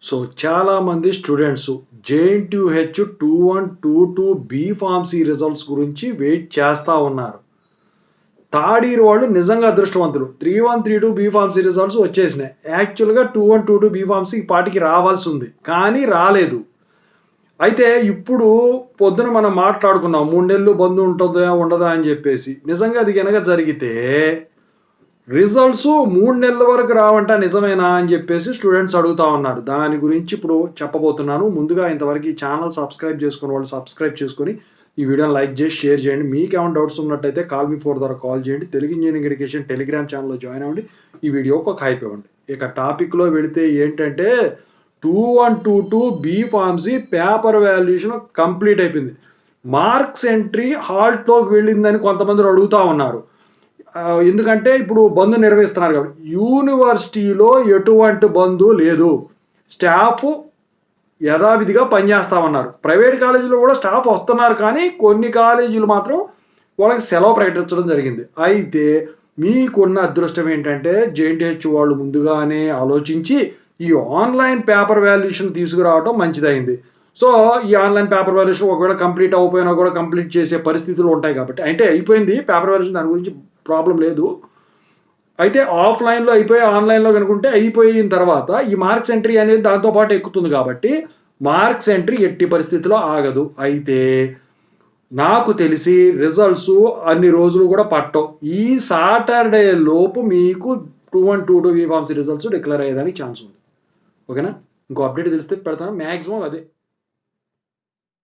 So చాలామంది students JNTUH 2122 B pharmacy results గురించి wait చేస్తూ ఉన్నారు. థర్డ్ ఇయర్ వాళ్ళు నిజంగా అదృష్టవంతులు. 3132 బీ ఫార్మసీ రిజల్ట్స్ వచ్చేసినాయి. యాక్చువల్గా 2122 బీ ఫార్మసీ ఈ పాటికి రావాల్సి ఉంది, కానీ రాలేదు. అయితే ఇప్పుడు పొద్దున మనం మాట్లాడుకున్నాం 3 నెలలు బంద్ ఉంటుందా ఉండదా అని చెప్పేసి. నిజంగా అది కనుక జరిగితే రిజల్ట్స్ 3 నెలల వరకు రావంట నిజమేనా అని చెప్పేసి స్టూడెంట్స్ అడుగుతా ఉన్నారు. దాని గురించి ఇప్పుడు చెప్పబోతున్నాను. ముందుగా ఇంతవరకు ఈ ఛానల్ సబ్స్క్రైబ్ చేసుకున్న వాళ్ళు సబ్స్క్రైబ్ చేసుకొని ఈ వీడియోని లైక్ చేసి షేర్ చేయండి. మీకు ఏమైనా డౌట్స్ ఉన్నట్టయితే కాల్ మీ ఫోర్ ద్వారా కాల్ చేయండి. తెలుగు ఇంజనీరింగ్ ఎడ్యుకేషన్ టెలిగ్రామ్ ఛానల్లో జాయిన్ అవ్వండి. ఈ వీడియోకి ఒక హైప్ ఇవ్వండి. ఇక టాపిక్లో వెళితే ఏంటంటే 2122 B pharmacy paper valuation complete అయిపోయింది. మార్క్స్ ఎంట్రీ హాల్ట్లోకి వెళ్ళిందని కొంతమంది అడుగుతూ ఉన్నారు. ఎందుకంటే ఇప్పుడు బంద్ నిర్వహిస్తున్నారు కాబట్టి. యూనివర్సిటీలో ఎటువంటి బంద్ లేదు. స్టాఫ్ యథావిధిగా పనిచేస్తామన్నారు. ప్రైవేట్ కాలేజీలో కూడా స్టాఫ్ వస్తున్నారు, కానీ కొన్ని కాలేజీలు మాత్రం వాళ్ళకి సెలవు ప్రకటించడం జరిగింది. అయితే మీకున్న అదృష్టం ఏంటంటే జేఎన్టీహెచ్ వాళ్ళు ముందుగానే ఆలోచించి ఈ ఆన్లైన్ పేపర్ వాల్యుయేషన్ తీసుకురావడం మంచిదైంది. సో ఈ ఆన్లైన్ పేపర్ వాల్యుయేషన్ ఒకవేళ కంప్లీట్ అయిపోయినా కూడా కంప్లీట్ చేసే పరిస్థితులు ఉంటాయి కాబట్టి, అంటే అయిపోయింది పేపర్ వాల్యుయేషన్, దాని గురించి ప్రాబ్లం లేదు. అయితే ఆఫ్లైన్లో అయిపోయి ఆన్లైన్లో కనుకుంటే అయిపోయిన తర్వాత ఈ మార్క్స్ ఎంట్రీ అనేది దాంతోపాటు ఎక్కుతుంది కాబట్టి మార్క్స్ ఎంట్రీ ఎట్టి పరిస్థితిలో ఆగదు. అయితే నాకు తెలిసి రిజల్ట్స్ అన్ని రోజులు కూడా పట్టవు. ఈ సాటర్డే లోపు మీకు 2122 బీ ఫార్మసీ రిజల్ట్స్ డిక్లేర్ అయ్యేదానికి ఛాన్స్ ఉంది. ఓకేనా? ఇంకో అప్డేట్ తెలిస్తే పెడతాను. మ్యాక్సిమం అదే.